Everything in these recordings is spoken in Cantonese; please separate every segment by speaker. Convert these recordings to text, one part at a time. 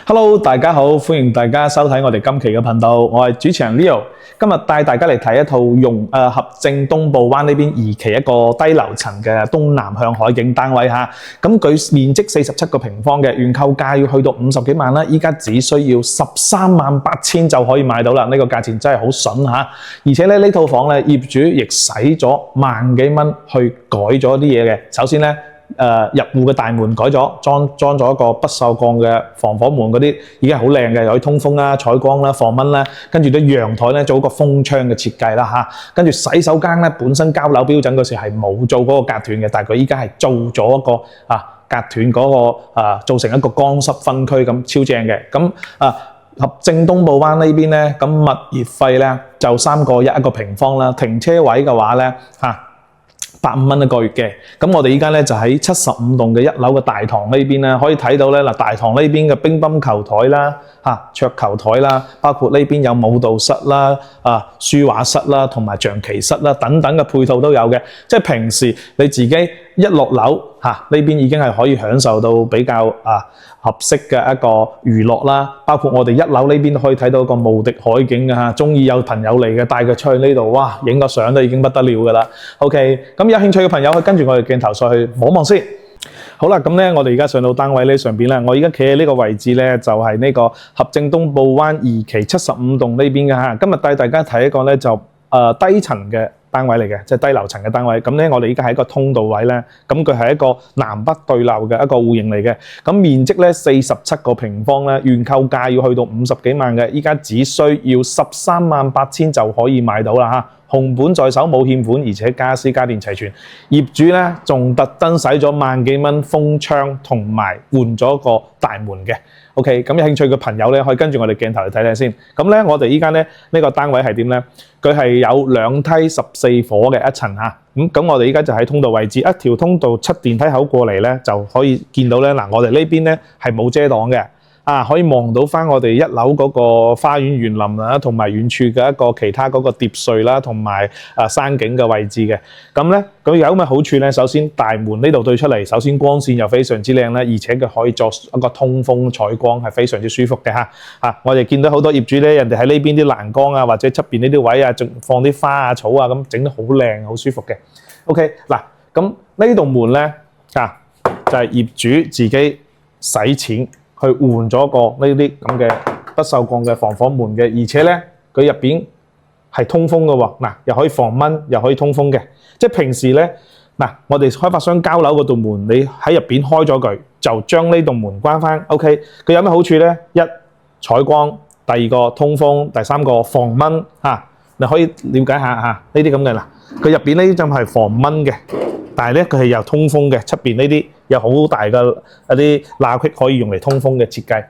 Speaker 1: Hello，大家好，歡迎大家收睇我哋今期嘅頻道，我係主持人 Leo，今日帶大家嚟睇一套合正東部灣呢邊二期一個低樓層嘅東南向海景單位嚇，咁佢面積47個平方嘅，原購價要去到50幾萬啦，依家只需要138000就可以買到啦，呢個價錢真係好筍嚇，而且咧呢套房咧業主亦使咗萬幾蚊去改咗啲嘢嘅，首先咧。入戶嘅大門改咗，裝咗一個不鏽鋼嘅防火門嗰啲，已經係好靚嘅，又可以通風啦、採光啦、防蚊啦。跟住啲陽台咧做一個封窗嘅設計啦嚇。跟住洗手間咧本身交樓標準嗰時係冇做嗰個隔斷嘅，但係佢依家係做咗一個隔斷嗰個做成一個乾濕分區咁超正嘅。咁合正東部灣呢邊咧，咁物業費咧就3個1一個平方啦，停車位嘅話咧85蚊一個月嘅，咁我哋依家咧就喺75棟嘅1樓嘅大堂呢邊咧，可以睇到咧嗱，大堂呢邊嘅乒乓球台啦、桌球台啦，包括呢邊有舞蹈室啦、書畫室啦，同埋象棋室啦等等嘅配套都有嘅，即係平時你自己一落樓呢邊已經係可以享受到比較合適嘅一個娛樂啦，包括我哋1樓呢邊都可以睇到一個無敵海景嘅嚇，中意有朋友嚟嘅帶佢出去呢度，哇，影個相都已經不得了㗎啦。OK， 咁有興趣嘅朋友可以跟住我哋鏡頭上去望一望先。好啦，咁咧我哋而家上到單位呢上邊咧，我而家企喺呢個位置咧就係呢個合正東部灣2期75棟呢邊嘅嚇。今日帶大家睇一個咧就低層嘅單位嚟嘅，即係低樓層嘅單位。咁咧，我哋依家喺一個通道位咧，咁佢係一個南北對流嘅一個戶型嚟嘅。咁面積咧47個平方咧，原購價要去到50幾萬嘅，依家只需要138000就可以買到啦嚇。紅本在手冇欠款，而且家私家電齊全。業主咧仲特登使咗萬幾蚊封窗同埋換咗個大門嘅。OK， 咁有興趣嘅朋友咧，可以跟住我哋鏡頭嚟睇睇先。咁咧，我哋依家咧呢個單位係點咧？佢係有2梯14伙嘅一層嚇。咁我哋依家就喺通道位置，一條通道出電梯口過嚟咧，就可以見到咧嗱，我哋呢邊咧係冇遮擋嘅。可以望到翻我哋1樓嗰個花園園林啦，同埋遠處嘅一個其他嗰個疊墅啦，同埋山景嘅位置嘅。咁咧，佢有咩好處咧？首先大門呢度對出嚟，首先光線又非常之靚啦，而且佢可以作一個通風採光，係非常之舒服嘅嚇。我哋見到好多業主咧，人哋喺呢邊啲欄杆或者側邊呢啲位仲放啲花草咁整得好靚，好舒服嘅。OK， 嗱，咁呢度門咧就係業主自己使錢去換咗個呢啲咁嘅不鏽鋼嘅防火門嘅，而且咧佢入邊係通風嘅喎，又可以防蚊，又可以通風嘅。即係平時咧我哋開發商交樓嗰道門，你喺入邊開咗佢，就將呢道門關翻。OK， 佢有咩好處咧？一採光，第二個通風，第三個防蚊你可以了解下呢啲咁嘅啦。佢入邊呢啲就係防蚊嘅。但係咧，佢係有通風嘅，出邊呢啲有好大嘅一啲罅隙可以用嚟通風嘅設計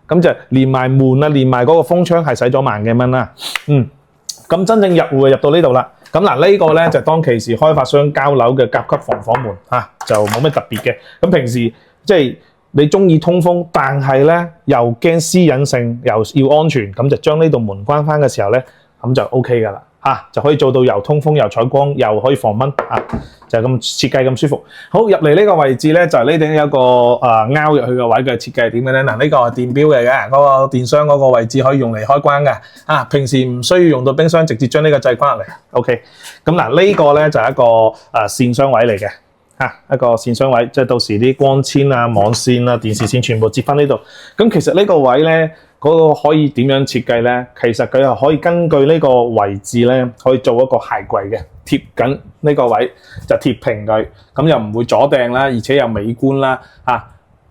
Speaker 1: 咁就連埋門連埋嗰個風窗係使咗萬幾蚊啦。咁真正入戶就入到呢度啦。咁呢個咧就當其時開發商交樓嘅甲級防火門就冇咩特別嘅。咁平時即係你中意通風，但係咧又驚私隱性，又要安全，咁就將呢道門關翻嘅時候咧，咁就 OK 噶啦。就可以做到又通風又採光又可以防蚊就係咁設計咁舒服。好，入嚟呢個位置咧，就係呢頂有一個凹入去嘅位嘅設計係點嘅咧？呢個係電錶嚟嘅，嗰個電箱嗰個位置可以用嚟開關嘅。平時唔需要用到冰箱，直接將呢個掣關入嚟。OK， 咁呢個咧就係一個線箱位嚟嘅。一個線箱位，即係到時啲光纖網線電視線全部接翻呢度。咁其實呢個位咧，嗰個可以點樣設計咧？其實佢又可以根據呢個位置咧，可以做一個鞋櫃嘅，貼緊呢個位就貼平佢，咁又唔會阻掟啦，而且又美觀啦，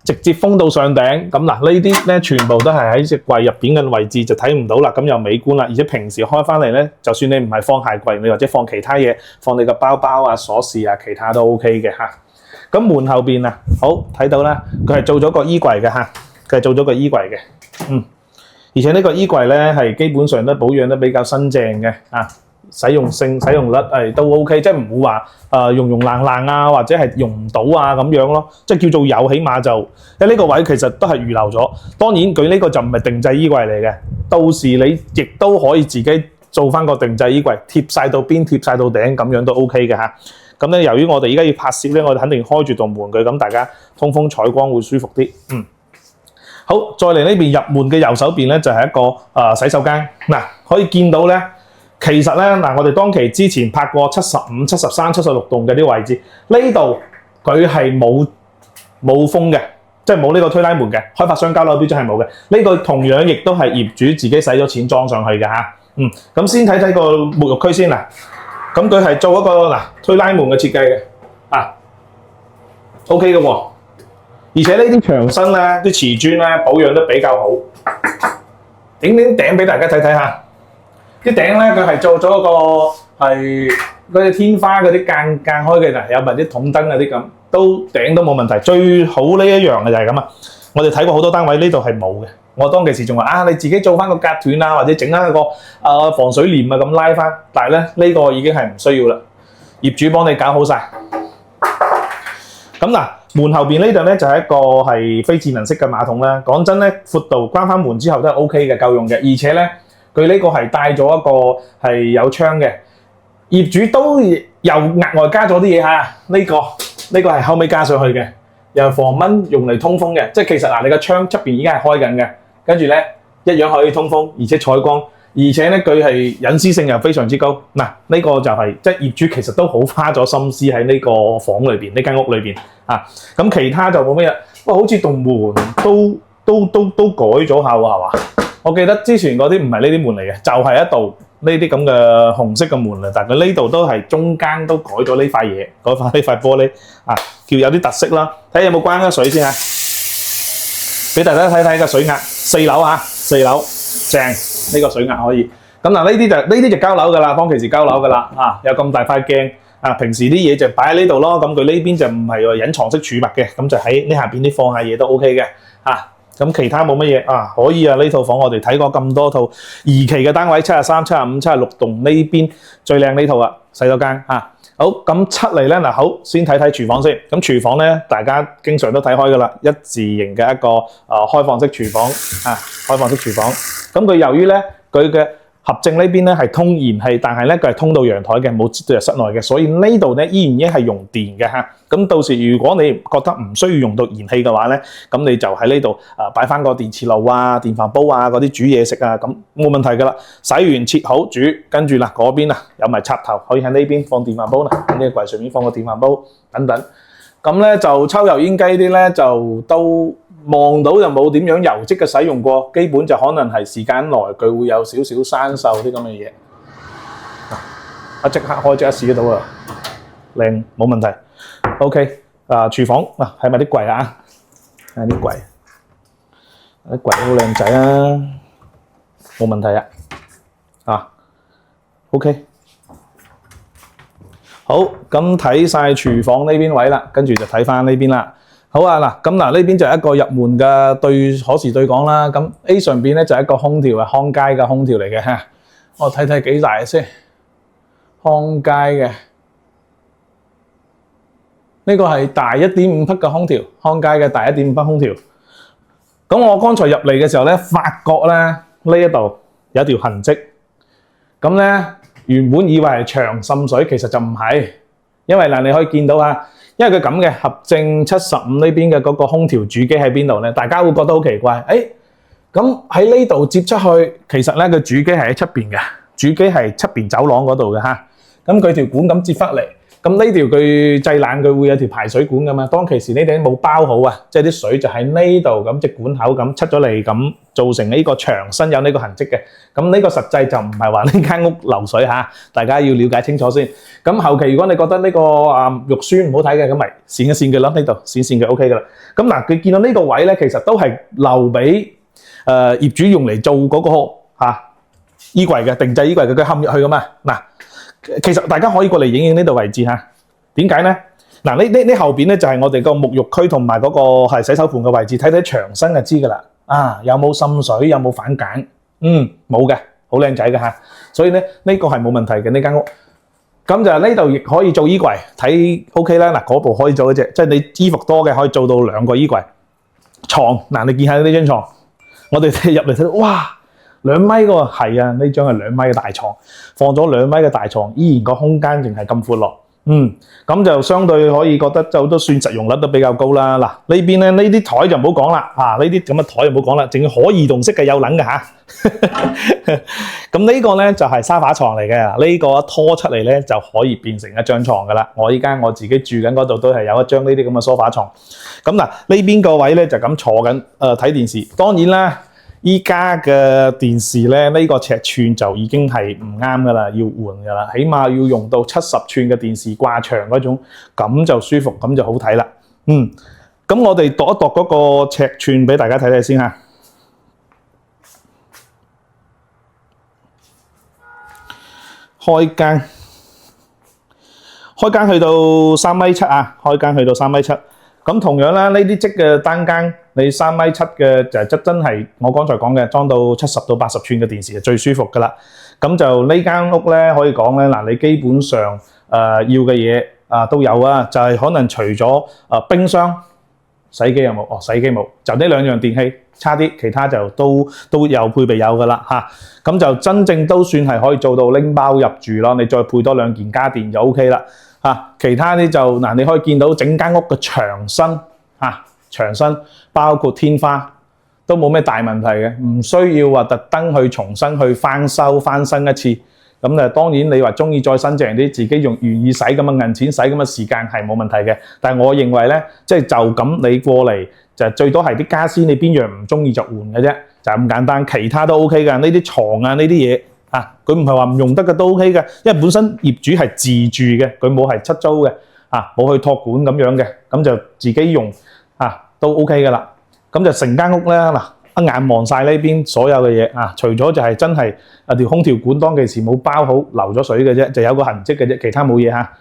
Speaker 1: 直接封到上頂。咁呢啲咧全部都係喺隻櫃入邊嘅位置就睇唔到啦，咁又美觀啦。而且平時開翻嚟咧，就算你唔係放鞋櫃，你或者放其他嘢，放你個包包鎖匙其他都 OK 嘅嚇。咁門後邊好睇到啦，佢係做咗個衣櫃嘅嚇，佢係做咗個衣櫃嘅。而且呢個衣櫃咧係基本上都保養得比較新淨嘅使用率都 OK， 即係唔會話溶爛或者係用唔到咁樣咯，即係叫做有，起碼就因為呢個位其實都係預留咗。當然佢呢個就唔係定製衣櫃嚟嘅，到時你亦都可以自己做翻個定製衣櫃，貼晒到邊貼晒到頂咁樣都 OK 嘅嚇。咁咧由於我哋而家要拍攝咧，我哋肯定開住道門佢，咁大家通風採光會舒服啲。好，再嚟呢邊入門嘅右手邊咧就係一個洗手間。嗱，可以見到咧，其實咧嗱，我哋當期之前拍過75、73、76棟嘅啲位置，呢度佢係冇風嘅，即係冇呢個推拉門嘅，開發商交樓標準係冇嘅。呢個同樣亦都係業主自己使咗錢裝上去嘅嚇。咁先睇睇個沐浴區先嗱，咁佢係做一個推拉門嘅設計嘅，OK 嘅喎。而且呢啲牆身咧、啲瓷磚咧保養得比較好。影頂俾大家睇睇下，啲頂咧佢係做咗一個係嗰啲天花嗰啲間開嘅嗱，有埋啲筒燈嗰啲咁，頂都冇問題。最好呢一樣嘅就係咁啊！我哋睇過好多單位，呢度係冇嘅。我當其時仲話你自己做翻個隔斷啊，或者整翻一個防水簾啊咁拉翻，但係咧呢個已經係唔需要啦，業主幫你搞好晒。咁嗱，門後邊呢度咧就係一個係非智能式嘅馬桶啦。講真咧，闊度關翻門之後都係 OK 嘅，夠用嘅。而且咧，佢呢個係帶咗一個係有窗嘅，業主都又額外加咗啲嘢嚇。呢個係後尾加上去嘅，又防蚊用嚟通風嘅。即係其實你個窗側邊已經係開緊嘅，跟住咧一樣可以通風，而且採光。而且咧，佢係隱私性又非常之高。嗱，呢個就係即係業主其實都好花咗心思喺呢個房裏邊、呢間屋裏邊啊。咁其他就冇乜嘢。哇，好似棟門都改咗下喎，係嘛？我記得之前嗰啲唔係呢啲門嚟嘅，就係一道呢啲咁嘅紅色嘅門嚟。但係佢呢度都係中間都改咗呢塊嘢，改翻呢塊玻璃啊，叫有啲特色啦。睇下有冇關咗水先啊！俾大家睇睇個水壓，4樓啊，4樓正。呢個水壓可以，咁嗱呢啲就交樓㗎啦，當其時交樓㗎啦嚇，有咁大塊鏡啊，平時啲嘢就擺喺呢度咯，咁佢呢邊就唔係隱藏式儲物嘅，咁就喺呢下邊啲放下嘢都 OK 嘅嚇，咁其他冇乜嘢啊，可以啊，呢套房我哋睇過咁多套二期嘅單位，73、75、76棟呢邊最靚呢套啊，洗手間嚇。好，咁出嚟咧嗱，好先睇睇廚房先。咁廚房咧，大家經常都睇開噶啦，一字形嘅一個開放式廚房啊，開放式廚房。咁佢由於咧佢嘅合正呢邊咧係通燃氣，但係咧佢係通到陽台嘅，冇接到入室內嘅，所以呢度咧依然已經係用電嘅嚇。咁到時如果你覺得唔需要用到燃氣嘅話咧，咁你就喺呢度擺翻個電磁爐啊、電飯煲啊嗰啲煮嘢食啊，咁冇問題噶啦。洗完切好煮，跟住啦嗰邊有埋插頭，可以喺呢邊放電飯煲啦，喺呢個櫃上面放個電飯煲等等。咁咧就抽油煙機啲咧就都望到就冇點樣油漬嘅使用過，基本就可能係時間耐佢會有少少生鏽啲咁嘅嘢。我即刻開即刻試得到啊，靚冇問題。OK， 廚房係咪啲櫃啊？係啲櫃，啲櫃好靚仔啊，冇問題啊。OK， 好，咁睇晒廚房呢邊位啦，跟住就睇翻呢邊啦。好啊，咁呢邊就係一個入門嘅可視對講啦。咁 A 上邊咧就係一個空調嘅康佳嘅空調嚟嘅嚇。我睇睇幾大先，康佳嘅。呢個係大 1.5 匹嘅空調，康佳嘅大 1.5 匹空調。咁我剛才入嚟嘅時候咧，發覺咧呢一度有一條痕跡。咁咧原本以為係牆滲水，其實就唔係，因為你可以見到啊，因為佢咁嘅合正75呢邊嘅嗰個空調主機喺邊度咧？大家會覺得好奇怪。咁喺呢度接出去，其實咧個主機係喺出邊嘅，主機係出邊走廊嗰度嘅嚇。咁佢條管咁接翻嚟。咁呢條佢製冷佢會有條排水管㗎嘛，當其時呢啲冇包好啊，即係啲水就喺呢度咁隻管口咁出咗嚟，咁造成呢個牆身有呢個痕跡嘅。咁呢個實際就唔係話呢間屋漏水嚇，大家要了解清楚先。咁後期如果你覺得呢個肉酸唔好睇嘅，咁咪閃一閃佢咯，呢度閃閃佢 OK 㗎啦。咁嗱，佢見到呢個位咧，其實都係留俾業主用嚟做嗰個衣櫃嘅定製衣櫃嘅，佢嵌入去㗎嘛嗱。其實大家可以過嚟影影呢度位置嚇，點解咧？嗱，呢後邊咧就係我哋個沐浴區同埋嗰個係洗手盆嘅位置，睇睇牆身就知㗎啦。有冇滲水？有冇反鹼？冇嘅，好靚仔嘅嚇。所以咧呢個係冇問題嘅呢間屋。咁就呢度亦可以做衣櫃，睇 OK 啦。嗱，嗰部可以做一隻，即係你衣服多嘅可以做到2個衣櫃。床嗱，你見下呢張床，我哋入嚟睇到，哇！2米嘅喎，係啊，呢張係2米嘅大床，放咗2米嘅大床，依然個空間淨係咁闊落。咁就相對可以覺得就都算實用率都比較高啦。嗱，呢邊咧呢啲台就唔好講啦，呢啲咁嘅台就唔好講啦，淨係可移動式嘅有撚嘅嚇。咁呢個咧就係沙發床嚟嘅，呢個一拖出嚟咧就可以變成一張床噶啦。我依家我自己住緊嗰度都係有一張呢啲咁嘅梳化床。咁嗱，呢邊個位咧就咁坐緊睇電視。當然啦，依家嘅電視咧呢個尺寸就已經係唔啱噶啦，要換噶啦，起碼要用到70寸嘅電視掛牆嗰種，咁就舒服，咁就好睇啦。咁我哋度一度嗰個尺寸俾大家睇睇先嚇。開間去到3.7米啊，開間去到3.7米。咁同樣啦，呢啲積嘅單間，你3.7米嘅就真係我剛才講嘅，裝到70到80寸嘅電視係最舒服噶啦。咁就呢間屋咧，可以講咧嗱，你基本上要嘅嘢都有啊，就係可能除咗冰箱、洗衣機有冇？洗衣機冇，就呢兩樣電器差啲，其他就都有配備有噶啦嚇。咁就真正都算係可以做到拎包入住咯。你再配多2件家電就 OK 啦。其他啲就嗱，你可以見到整間屋嘅牆身包括天花都冇咩大問題嘅，唔需要話特登去重新去翻修翻新一次。咁當然你話中意再新淨啲，自己用願意使咁嘅銀錢使咁嘅時間係冇問題嘅。但係我認為咧，即係就咁你過嚟就最多係啲家私你邊樣唔中意就換嘅啫，就咁簡單。其他都 OK 㗎，呢啲床啊呢啲嘢。佢唔係話唔用得嘅都 OK 嘅，因為本身業主係自住嘅，佢冇係出租嘅，冇去託管咁樣嘅，咁就自己用都 OK 嘅啦。咁就成間屋咧嗱，一眼望晒呢邊所有嘅嘢除咗就係真係條空調管當其時冇包好流咗水嘅啫，就有個痕跡嘅啫，其他冇嘢嚇。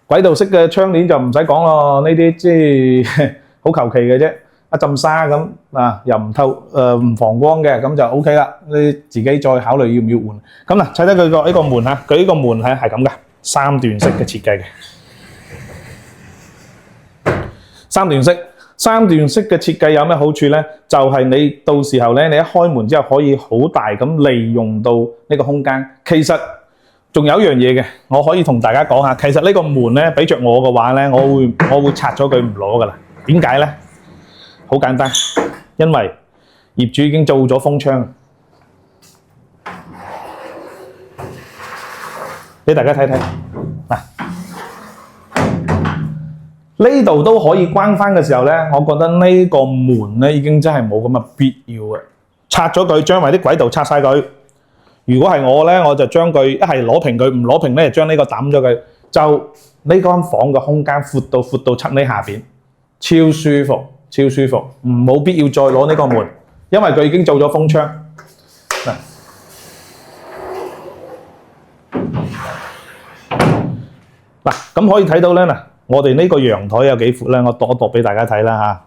Speaker 1: 軌道式嘅窗簾就唔使講咯，呢啲即係好求其嘅啫。一浸沙咁又唔透唔防光嘅，咁就 OK 啦。你自己再考慮要唔要換。咁嗱，睇睇佢呢個門嚇，佢呢個門係咁嘅，3段式嘅設計嘅。3段式嘅設計有咩好處咧？就係你到時候咧，你一開門之後可以好大咁利用到呢個空間。其實仲有一樣嘢嘅，我可以同大家講下。其實呢個門咧，俾着我嘅話咧，我會拆咗佢唔攞噶啦。點解咧？好簡單，因為業主已經做咗封窗，俾大家睇睇呢度都可以關翻嘅時候咧，我覺得呢個門咧已經真係冇咁嘅必要嘅。拆咗佢，將埋啲軌道拆晒佢。如果係我咧，我就將佢一係攞平佢，唔攞平咧就將呢個抌咗佢。就呢間房嘅空間闊到漆呢下邊，超舒服。超舒服，冇必要再攞呢個門，因為佢已經做咗封窗。咁可以睇到咧我哋呢個陽台有幾闊咧？我度一度俾大家睇啦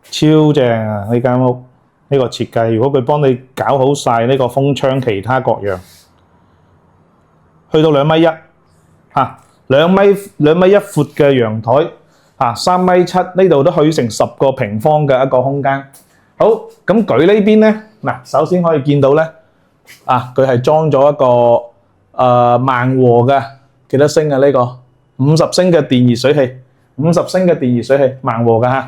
Speaker 1: 嚇，超正啊！呢間屋呢個設計，如果佢幫你搞好晒呢個封窗，其他各樣，去到2.1米2.1米1闊嘅陽台。3.7米呢度都可以成10個平方嘅一個空間。好，咁舉呢邊咧，首先可以見到咧，佢係裝咗一個萬和嘅幾多升嘅呢個50升嘅電熱水器，50升嘅電熱水器，萬和嘅嚇。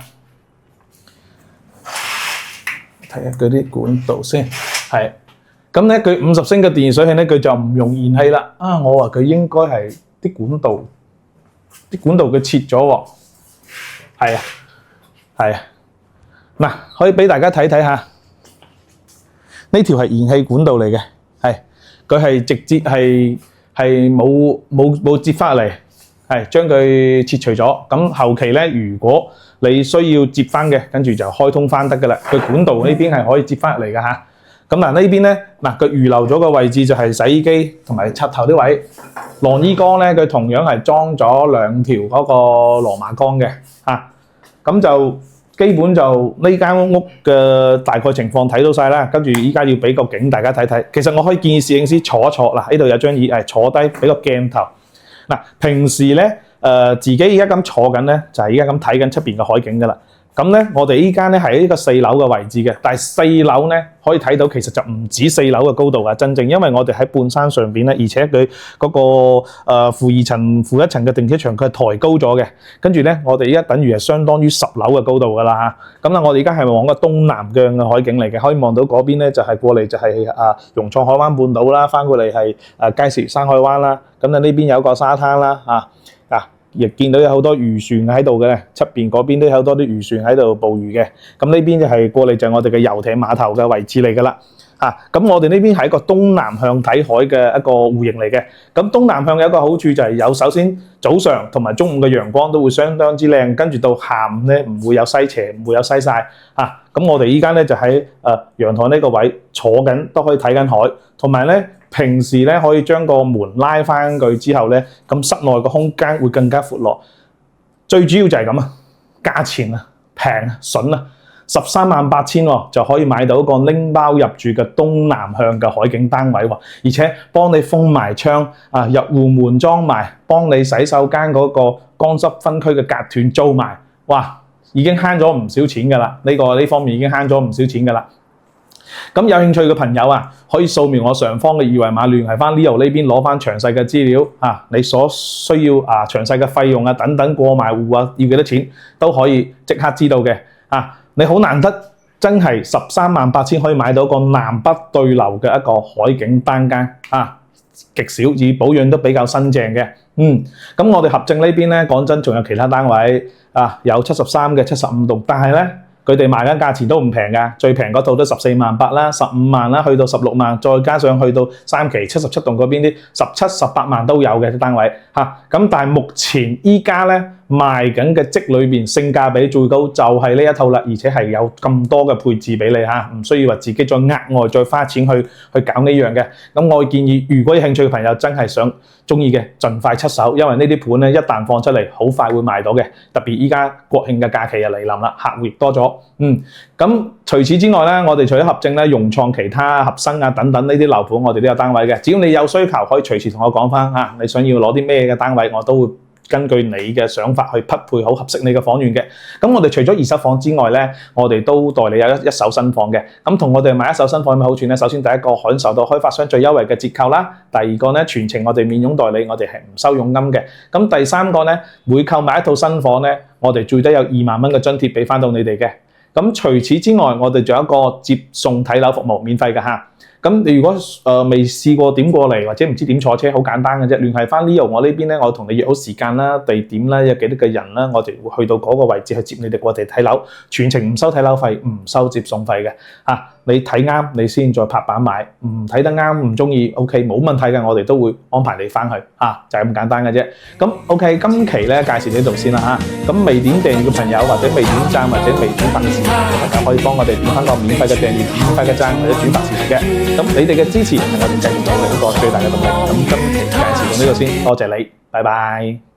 Speaker 1: 睇下佢啲管道先，係咁咧，佢50升嘅電熱水器咧，佢就唔用燃氣啦。我話佢應該係啲管道佢切咗喎。係啊，可以俾大家睇睇下，呢條係燃氣管道嚟嘅，佢係直接係冇接翻嚟，將佢切除咗。咁後期咧，如果你需要接翻嘅，跟住就開通翻得噶啦。佢管道呢邊係可以接翻入嚟嘅嚇。咁呢邊咧，佢預留咗個位置就係洗衣機同埋插頭啲位。晾衣缸咧，佢同樣係裝咗2條嗰個羅馬缸嘅嚇。咁就基本就呢間屋嘅大概情況睇到晒啦。跟住依家要俾個景大家睇睇。其實我可以建議攝影師坐一坐嗱，呢度有張椅，坐低俾個鏡頭。平時咧自己而家咁坐緊咧，就係而家咁睇緊出邊嘅海景噶啦。咁咧，我哋依家咧係呢個4樓嘅位置嘅，但係4樓咧可以睇到其實就唔止4樓嘅高度啊！真正因為我哋喺半山上邊咧，而且佢嗰個負一層嘅停車場佢係抬高咗嘅，跟住咧我哋依家等於係相當於10樓嘅高度㗎啦嚇。咁啦，我哋而家係往個東南向嘅海景嚟嘅，可以望到嗰邊咧就係過嚟就係融創海灣半島啦，翻過嚟係佳兆業山海灣啦。咁啊呢邊有個沙灘啦亦見到有好多漁船喺度嘅，側邊嗰邊都有好多啲漁船喺度捕魚嘅。咁呢邊就係過嚟就係我哋嘅遊艇碼頭嘅位置嚟㗎啦。咁我哋呢邊係一個東南向睇海嘅一個戶型嚟嘅。咁東南向有一個好處就係首先早上同埋中午嘅陽光都會相當之靚，跟住到下午咧唔會有西斜，唔會有西曬。咁我哋依家咧就喺陽台呢個位坐緊，都可以睇緊海，同埋咧。平時咧可以將個門拉翻佢之後咧，咁室內個空間會更加闊落。最主要就係咁價錢平筍138000喎，就可以買到一個拎包入住嘅東南向嘅海景單位喎，而且幫你封埋窗入戶門裝埋，幫你洗手間嗰個乾濕分區嘅隔斷租埋，哇！已經慳咗唔少錢㗎啦，呢方面已經慳咗唔少錢㗎啦。咁有興趣嘅朋友可以掃描我上方嘅二維碼，聯繫翻 Leo 呢邊攞翻詳細嘅資料你所需要詳細嘅費用等等過埋戶要幾多錢都可以即刻知道嘅你好難得真係138000可以買到個南北對流嘅一個海景單間極少，而保養都比較新淨嘅。咁我哋合正呢邊咧，講真仲有其他單位有73嘅75棟，但係咧。佢哋賣緊價錢都唔平㗎，最平嗰套都148000啦，15萬啦，去到16萬，再加上去到3期77棟嗰邊啲17、18萬都有嘅啲單位咁但係目前依家咧賣緊嘅積裏邊性價比最高就係呢一套啦，而且係有咁多嘅配置俾你唔需要話自己再額外再花錢去搞呢樣嘅。咁我建議，如果有興趣嘅朋友真係想中意嘅，盡快出手，因為呢啲盤咧一旦放出嚟，好快會賣到嘅。特別依家國慶嘅假期又嚟臨啦，客戶亦多咗。咁除此之外咧，我哋除咗合正咧，融創其他合生等等呢啲樓盤，我哋都有單位嘅。只要你有需求，可以隨時同我講翻你想要攞啲咩嘅單位，我都會根據你嘅想法去匹配好合適你嘅房源嘅。咁我哋除咗二手房之外咧，我哋都代理有一手新房嘅。咁同我哋買一手新房有咩好處咧？首先第一個享受到開發商最優惠嘅折扣啦。第二個咧，全程我哋免佣代理，我哋係唔收佣金嘅。咁第三個咧，每購買一套新房咧，我哋最低有2萬蚊嘅津貼俾翻到你哋嘅。咁除此之外，我哋仲有一個接送睇樓服務，免費嘅嚇。咁你如果未試過點過嚟，或者唔知點坐車，好簡單嘅啫，聯繫翻 Leo 我呢邊咧，我同你約好時間啦、地點啦、有幾多個人啦，我哋會去到嗰個位置去接你哋過嚟睇樓，全程唔收睇樓費，唔收接送費嘅你睇啱你先再拍板買，唔睇得啱唔中意 OK 冇問題嘅，我哋都會安排你翻去就係咁簡單嘅啫。咁 OK 今期咧介紹呢度先啦咁未點訂閱嘅朋友，或者未點讚或者未點發視頻嘅朋友，可以幫我哋點翻個免費嘅訂閱、免費嘅讚或者轉發視頻嘅。咁你哋嘅支持係我哋繼續努力一個最大嘅動力。咁今期介紹到呢度先，多謝你，拜拜。